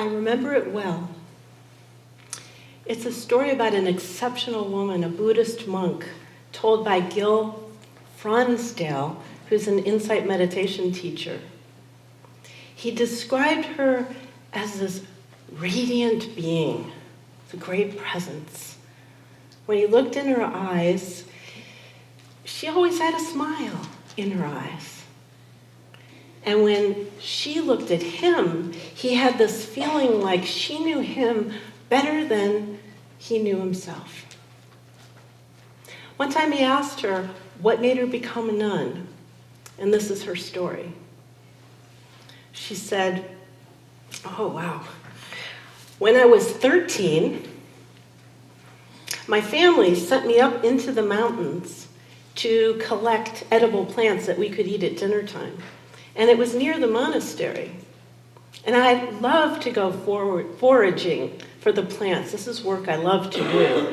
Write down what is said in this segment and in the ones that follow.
I remember it well. It's a story about an exceptional woman, a Buddhist monk, told by Gil Fronsdale, who's an insight meditation teacher. He described her as this radiant being, with a great presence. When he looked in her eyes, she always had a smile in her eyes. And when she looked at him, he had this feeling like she knew him better than he knew himself. One time he asked her what made her become a nun, and this is her story. She said, "Oh, wow. When I was 13, my family sent me up into the mountains to collect edible plants that we could eat at dinner time. And it was near the monastery. And I loved to go foraging for the plants. This is work I love to do.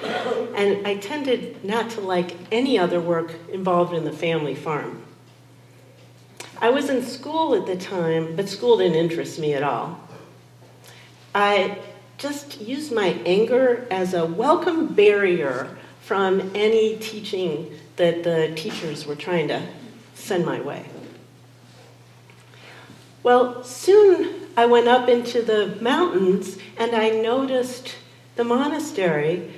And I tended not to like any other work involved in the family farm. I was in school at the time, but school didn't interest me at all. I just used my anger as a welcome barrier from any teaching that the teachers were trying to send my way. Well, soon I went up into the mountains and I noticed the monastery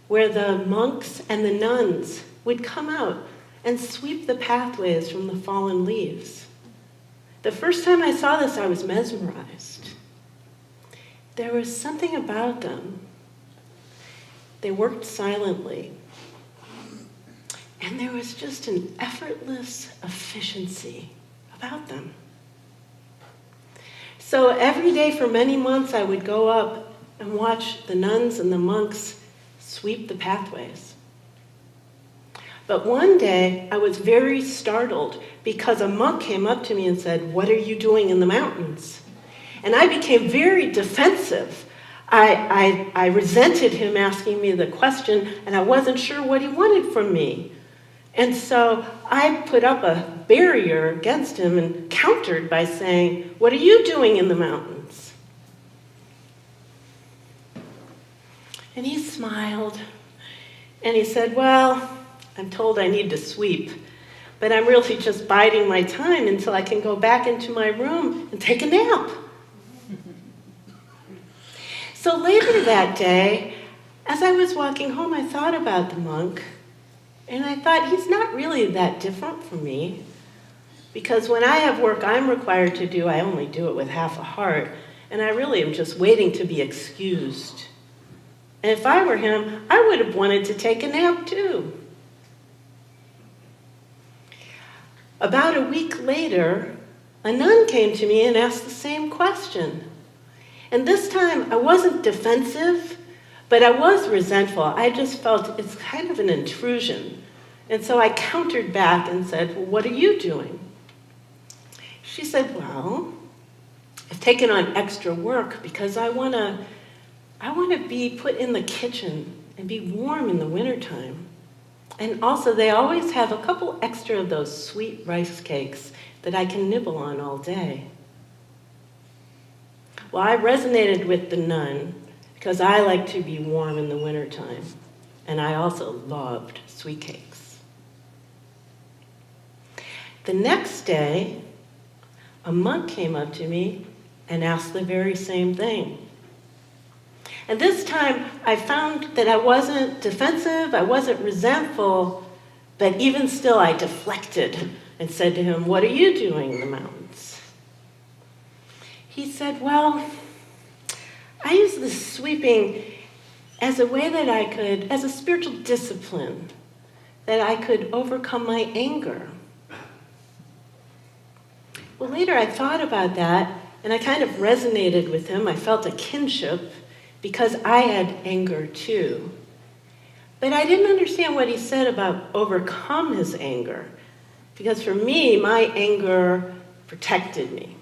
where the monks and the nuns would come out and sweep the pathways from the fallen leaves. The first time I saw this, I was mesmerized. There was something about them. They worked silently. And there was just an effortless efficiency about them. So every day for many months, I would go up and watch the nuns and the monks sweep the pathways. But one day, I was very startled because a monk came up to me and said, "What are you doing in the mountains?" And I became very defensive. I resented him asking me the question, and I wasn't sure what he wanted from me. And so I put up a barrier against him and countered by saying, "What are you doing in the mountains?" And he smiled, and he said, "Well, I'm told I need to sweep, but I'm really just biding my time until I can go back into my room and take a nap." So later that day, as I was walking home, I thought about the monk, and I thought, he's not really that different from me, because when I have work I'm required to do, I only do it with half a heart, and I really am just waiting to be excused. And if I were him, I would have wanted to take a nap too. About a week later, a nun came to me and asked the same question. And this time, I wasn't defensive, but I was resentful. I just felt it's kind of an intrusion. And so I countered back and said, "Well, what are you doing?" She said, "Well, I've taken on extra work because I want to be put in the kitchen and be warm in the wintertime. And also, they always have a couple extra of those sweet rice cakes that I can nibble on all day." Well, I resonated with the nun because I like to be warm in the wintertime, and I also loved sweet cakes. The next day, a monk came up to me and asked the very same thing. And this time, I found that I wasn't defensive, I wasn't resentful, but even still, I deflected and said to him, "What are you doing in the mountains?" He said, "Well, I use this sweeping as a way that I could, as a spiritual discipline, that I could overcome my anger." Well, later I thought about that, and I kind of resonated with him. I felt a kinship because I had anger too. But I didn't understand what he said about overcome his anger, because for me, my anger protected me.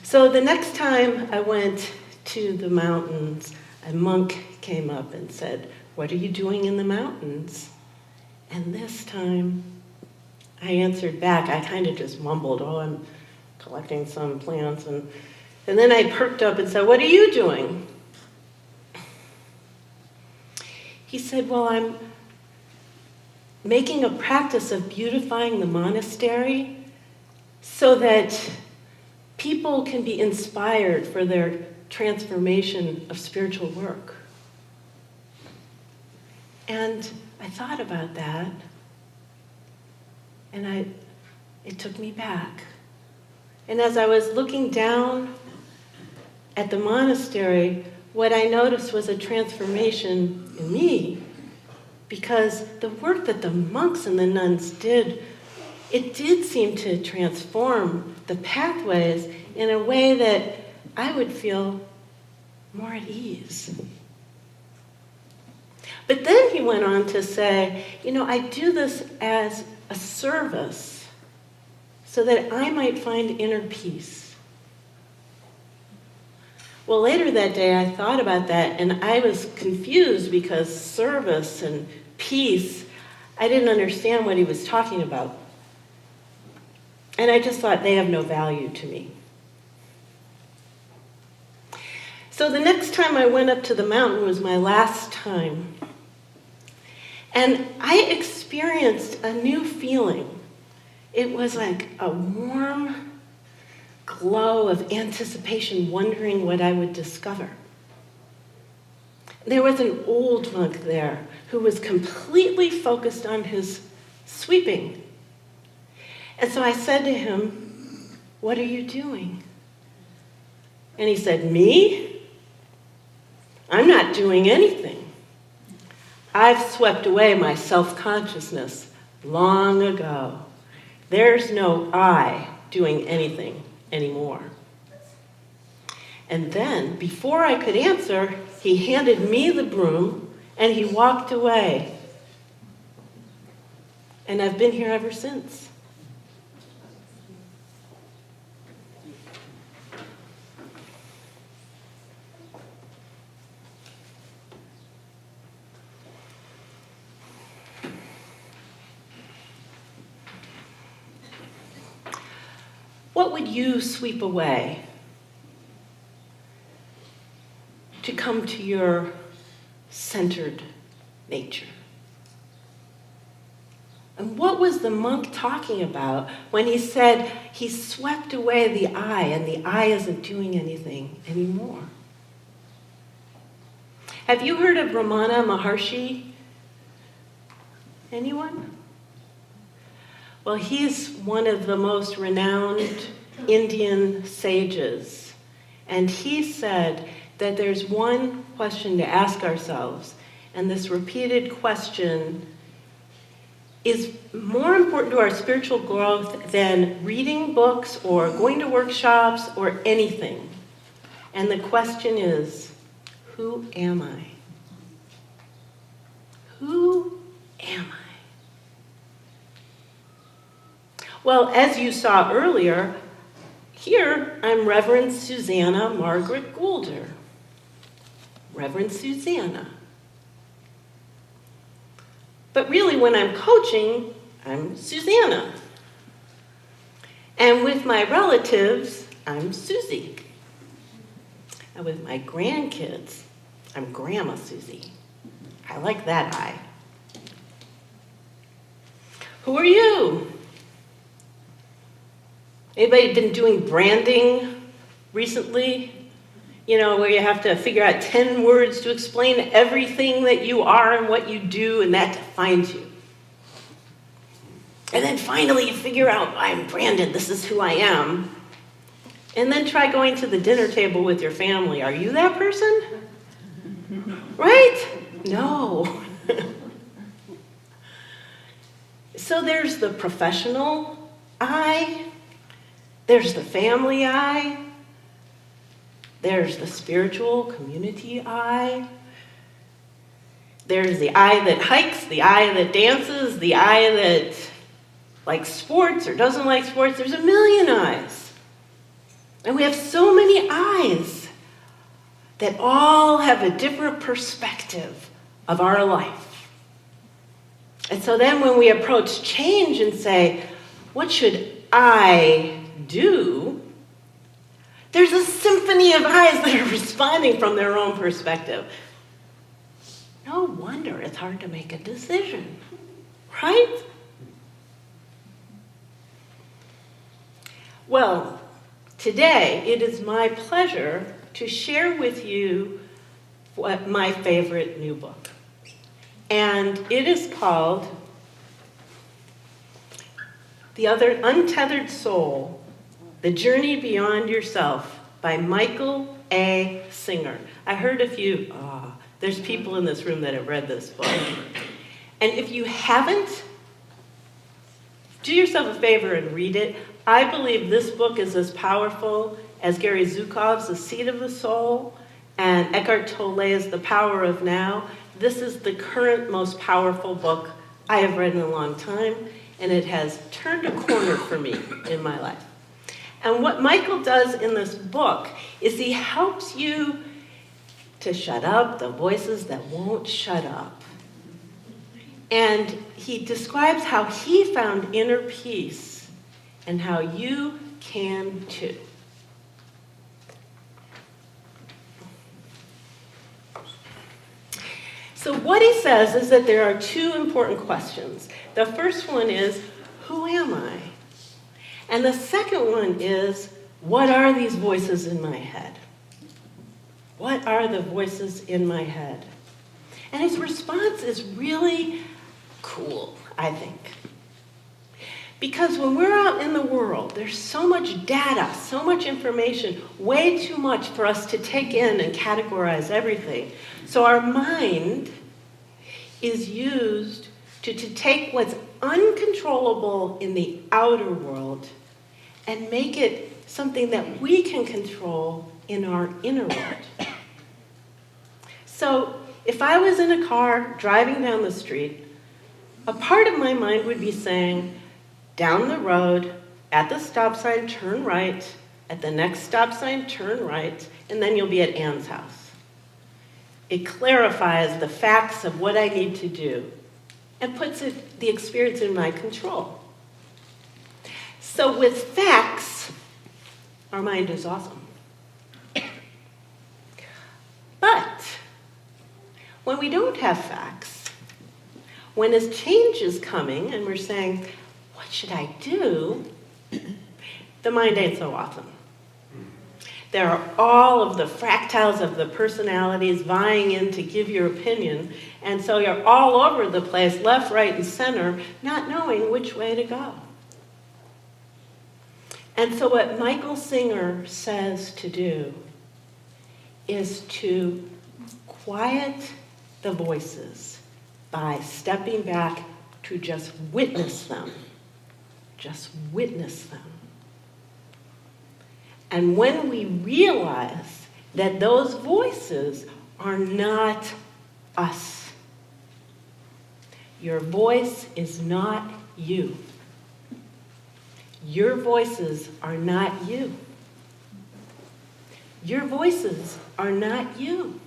So the next time I went to the mountains, a monk came up and said, "What are you doing in the mountains?" And this time I answered back. I kind of just mumbled, "Oh, I'm collecting some plants, and then I perked up and said, "What are you doing?" He said, "Well, I'm making a practice of beautifying the monastery so that people can be inspired for their transformation of spiritual work." And I thought about that, and it took me back. And as I was looking down at the monastery, what I noticed was a transformation in me, because the work that the monks and the nuns did, it did seem to transform the pathways in a way that I would feel more at ease. But then he went on to say, I do this as a service so that I might find inner peace. Well, later that day I thought about that, and I was confused because service and peace, I didn't understand what he was talking about. And I just thought they have no value to me. So the next time I went up to the mountain was my last time. And I experienced a new feeling. It was like a warm glow of anticipation, wondering what I would discover. There was an old monk there who was completely focused on his sweeping. And so I said to him, "What are you doing?" And he said, "Me? I'm not doing anything. I've swept away my self-consciousness long ago. There's no I doing anything anymore." And then, before I could answer, he handed me the broom and he walked away. And I've been here ever since. What would you sweep away to come to your centered nature? And what was the monk talking about when he said he swept away the I and the I isn't doing anything anymore? Have you heard of Ramana Maharshi? Anyone? Well, he's one of the most renowned Indian sages. And he said that there's one question to ask ourselves, and this repeated question is more important to our spiritual growth than reading books or going to workshops or anything. And the question is, who am I? Who am I? Well, as you saw earlier, here I'm Reverend Susanna Margaret Goulder. Reverend Susanna. But really, when I'm coaching, I'm Susanna. And with my relatives, I'm Susie. And with my grandkids, I'm Grandma Susie. I like that I. Who are you? Anybody been doing branding recently? Where you have to figure out 10 words to explain everything that you are and what you do, and that defines you. And then finally you figure out, I'm branded, this is who I am. And then try going to the dinner table with your family. Are you that person? Right? No. So there's the professional I. There's the family I. There's the spiritual community I. There's the I that hikes, the I that dances, the I that likes sports or doesn't like sports. There's a million I's. And we have so many I's that all have a different perspective of our life. And so then when we approach change and say, what should I do? There's a symphony of eyes that are responding from their own perspective. No wonder it's hard to make a decision, right? Well, today it is my pleasure to share with you my favorite new book. And it is called The Untethered Soul, The Journey Beyond Yourself by Michael A. Singer. I heard there's people in this room that have read this book. And if you haven't, do yourself a favor and read it. I believe this book is as powerful as Gary Zukav's The Seat of the Soul and Eckhart Tolle's The Power of Now. This is the current most powerful book I have read in a long time, and it has turned a corner for me in my life. And what Michael does in this book is he helps you to shut up the voices that won't shut up. And he describes how he found inner peace and how you can too. So what he says is that there are two important questions. The first one is, who am I? And the second one is, what are these voices in my head? What are the voices in my head? And his response is really cool, I think. Because when we're out in the world, there's so much data, so much information, way too much for us to take in and categorize everything. So our mind is used to take what's uncontrollable in the outer world and make it something that we can control in our inner world. So if I was in a car driving down the street, a part of my mind would be saying, down the road, at the stop sign, turn right, at the next stop sign, turn right, and then you'll be at Anne's house. It clarifies the facts of what I need to do and puts the experience in my control. So with facts, our mind is awesome. But when we don't have facts, when a change is coming and we're saying, what should I do? The mind ain't so awesome. There are all of the fractals of the personalities vying in to give your opinion, and so you're all over the place, left, right, and center, not knowing which way to go. And so what Michael Singer says to do is to quiet the voices by stepping back to just witness them. Just witness them. And when we realize that those voices are not us, your voice is not you. Your voices are not you. Your voices are not you.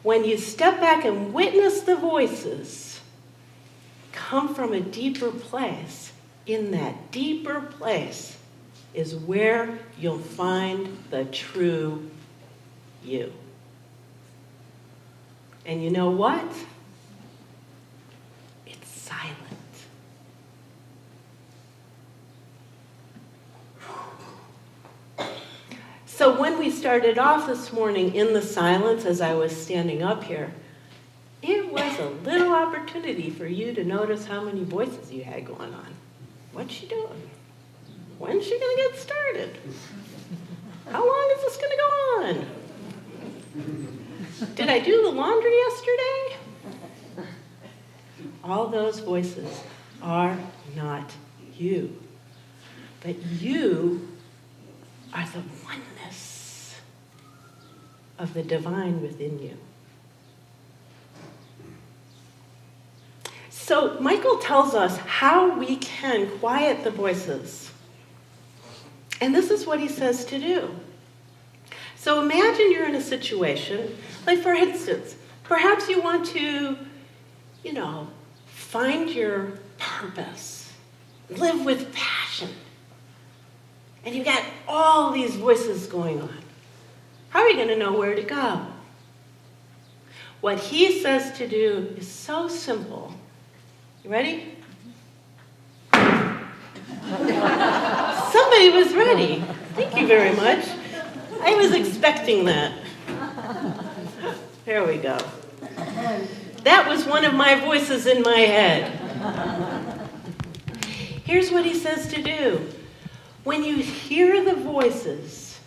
When you step back and witness the voices come from a deeper place, in that deeper place is where you'll find the true you. And you know what? It's silent. So when we started off this morning in the silence as I was standing up here, it was a little opportunity for you to notice how many voices you had going on. What's she doing? When's she going to get started? How long is this going to go on? Did I do the laundry yesterday? All those voices are not you. But you are the oneness of the divine within you. So Michael tells us how we can quiet the voices. And this is what he says to do. So imagine you're in a situation, like for instance, perhaps you want to, find your purpose, live with passion. and you've got all these voices going on. How are you going to know where to go? What he says to do is so simple. You ready? Somebody was ready. Thank you very much. I was expecting that. There we go. That was one of my voices in my head. Here's what he says to do. When you hear the voices,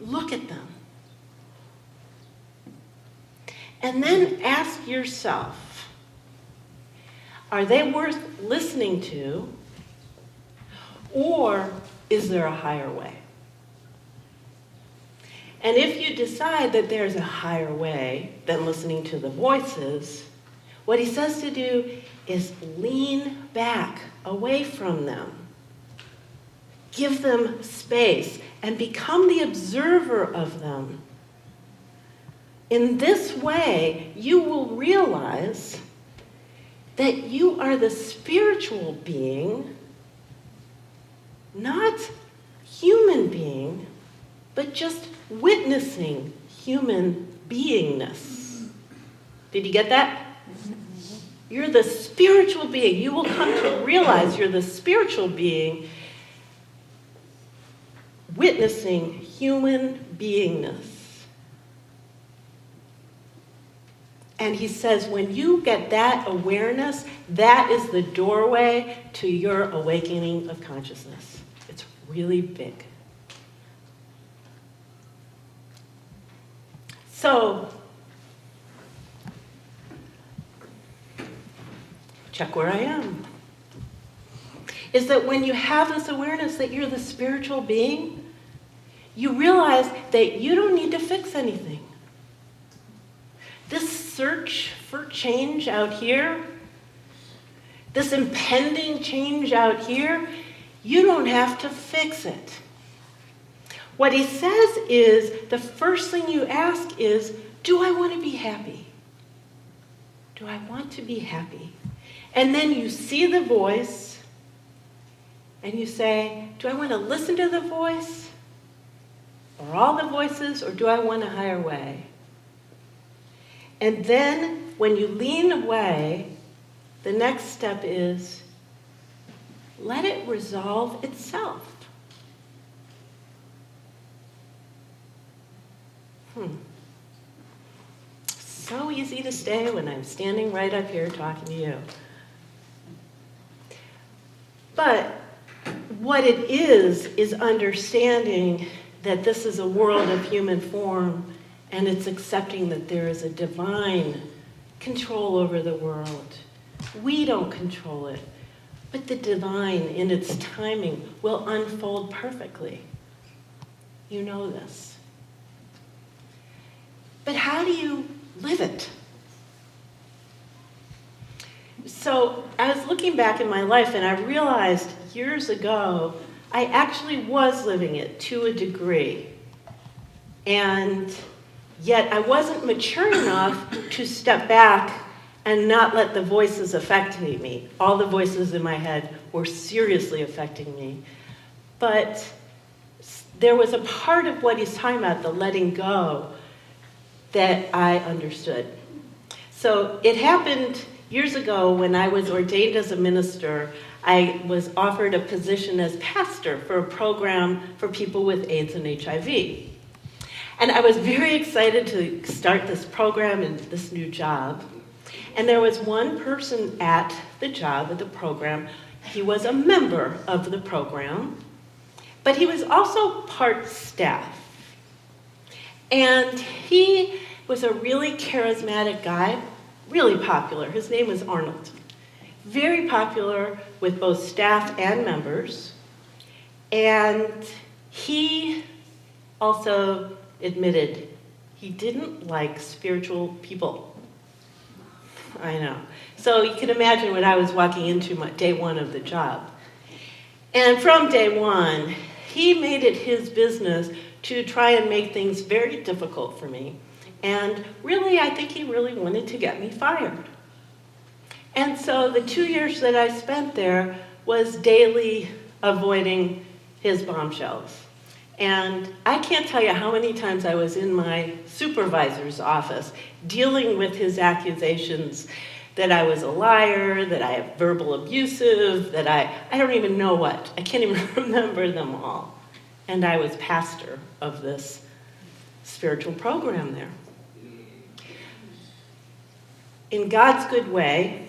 look at them. And then ask yourself, are they worth listening to, or is there a higher way? And if you decide that there's a higher way than listening to the voices, what he says to do is lean back away from them. Give them space and become the observer of them. In this way, you will realize that you are the spiritual being, not human being, but just witnessing human beingness. Did you get that? You're the spiritual being. You will come to realize you're the spiritual being witnessing human beingness. And he says, when you get that awareness, that is the doorway to your awakening of consciousness. It's really big. So, check where I am. Is that when you have this awareness that you're the spiritual being, you realize that you don't need to fix anything. This search for change out here, this impending change out here, you don't have to fix it. What he says is, the first thing you ask is, do I want to be happy? Do I want to be happy? And then you see the voice, and you say, do I want to listen to the voice, or all the voices, or do I want a higher way? And then, when you lean away, the next step is, let it resolve itself. So easy to stay when I'm standing right up here talking to you. But what it is understanding that this is a world of human form, and it's accepting that there is a divine control over the world. We don't control it, but the divine in its timing will unfold perfectly. You know this. But how do you live it? So I was looking back in my life, and I realized years ago I actually was living it to a degree. And yet I wasn't mature enough to step back and not let the voices affect me. All the voices in my head were seriously affecting me. But there was a part of what he's talking about, the letting go, that I understood. So it happened years ago when I was ordained as a minister. I was offered a position as pastor for a program for people with AIDS and HIV. And I was very excited to start this program and this new job. And there was one person at the job, at the program. He was a member of the program, but he was also part staff. And he was a really charismatic guy, really popular. His name was Arnold. Very popular with both staff and members. And he also admitted he didn't like spiritual people. I know. So you can imagine what I was walking into day one of the job. And from day one, he made it his business to try and make things very difficult for me. And really, I think he really wanted to get me fired. And so the 2 years that I spent there was daily avoiding his bombshells. And I can't tell you how many times I was in my supervisor's office dealing with his accusations that I was a liar, that I am verbal abusive, that I don't even know what. I can't even remember them all. And I was pastor of this spiritual program there. In God's good way,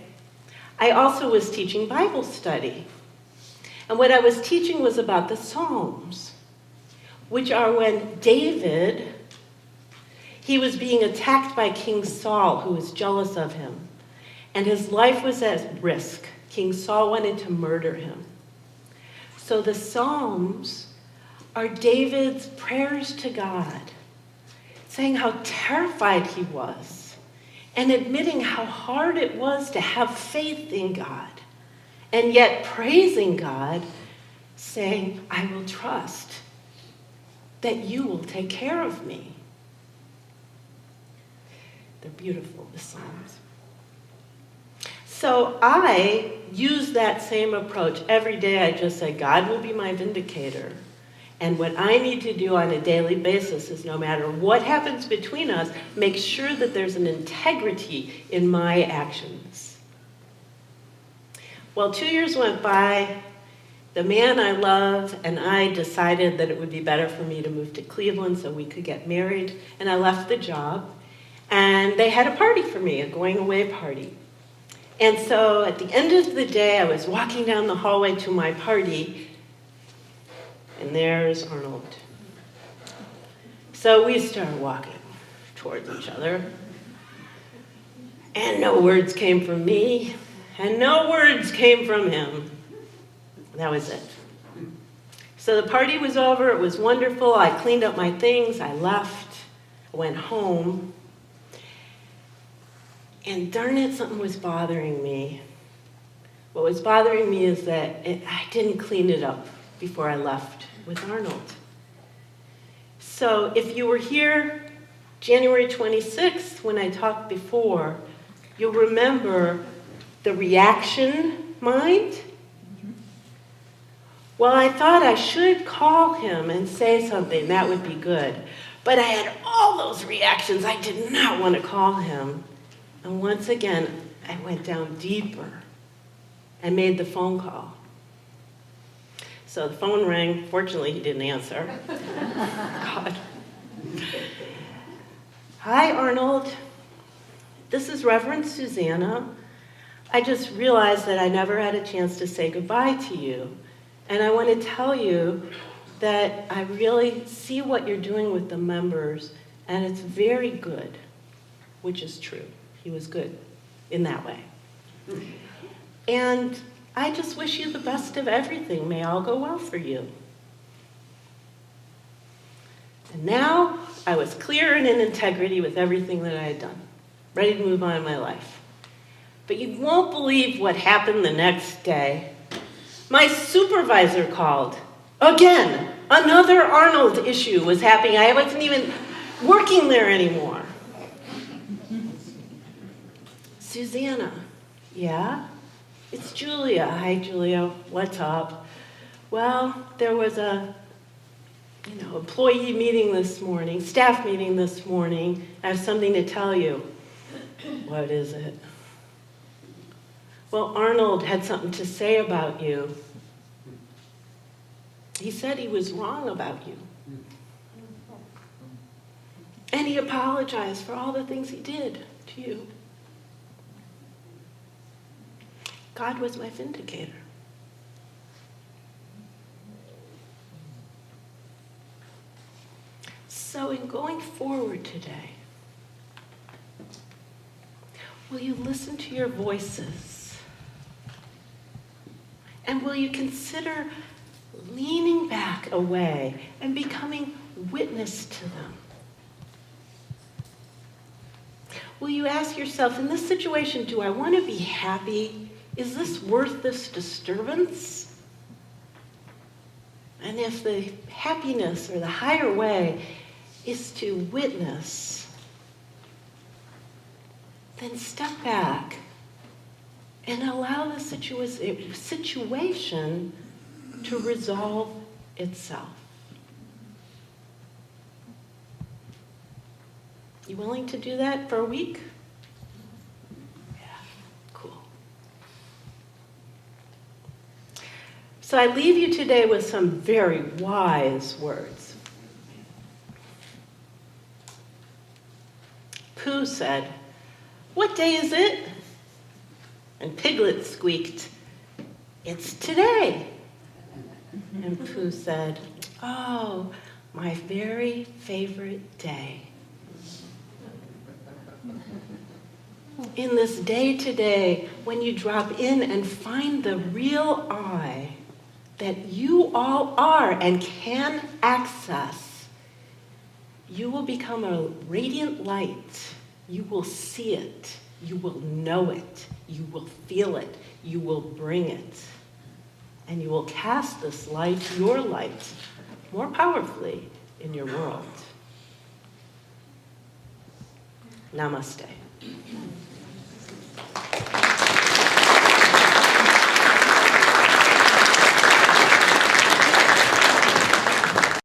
I also was teaching Bible study. And what I was teaching was about the Psalms, which are when David, he was being attacked by King Saul, who was jealous of him. And his life was at risk. King Saul wanted to murder him. So the Psalms are David's prayers to God, saying how terrified he was, and admitting how hard it was to have faith in God, and yet praising God, saying, I will trust that you will take care of me. They're beautiful, the Psalms. So I use that same approach. Every day I just say, God will be my vindicator. And what I need to do on a daily basis is, no matter what happens between us, make sure that there's an integrity in my actions. Well, 2 years went by. The man I love and I decided that it would be better for me to move to Cleveland so we could get married. And I left the job. And they had a party for me, a going away party. And so at the end of the day, I was walking down the hallway to my party, and there's Arnold. So we started walking towards each other, and no words came from me, and no words came from him. That was it. So the party was over. It was wonderful. I cleaned up my things. I left. I went home. And darn it, something was bothering me. What was bothering me is that I didn't clean it up before I left with Arnold. So if you were here January 26th when I talked before, you'll remember the reaction mind. Well, I thought I should call him and say something. That would be good. But I had all those reactions. I did not want to call him. And once again, I went down deeper and made the phone call. So the phone rang. Fortunately, he didn't answer. God. Hi, Arnold. This is Reverend Susanna. I just realized that I never had a chance to say goodbye to you. And I want to tell you that I really see what you're doing with the members, and it's very good, which is true. He was good in that way. And I just wish you the best of everything. May all go well for you. And now I was clear and in integrity with everything that I had done, ready to move on in my life. But you won't believe what happened the next day. My supervisor called. Again, another Arnold issue was happening. I wasn't even working there anymore. Susanna, yeah? It's Julia. Hi, Julia. What's up? Well, there was a, employee meeting this morning, staff meeting this morning. I have something to tell you. What is it? Well, Arnold had something to say about you. He said he was wrong about you. And he apologized for all the things he did to you. God was my vindicator. So in going forward today, will you listen to your voices? And will you consider leaning back away and becoming witness to them? Will you ask yourself, in this situation, do I want to be happy? Is this worth this disturbance? And if the happiness or the higher way is to witness, then step back and allow the situation to resolve itself. You willing to do that for a week? Yeah, cool. So I leave you today with some very wise words. Pooh said, "What day is it?" And Piglet squeaked, "It's today." And Pooh said, "Oh, my very favorite day." In this day today, when you drop in and find the real I that you all are and can access, you will become a radiant light. You will see it. You will know it. You will feel it. You will bring it. And you will cast this light, your light, more powerfully in your world. Namaste.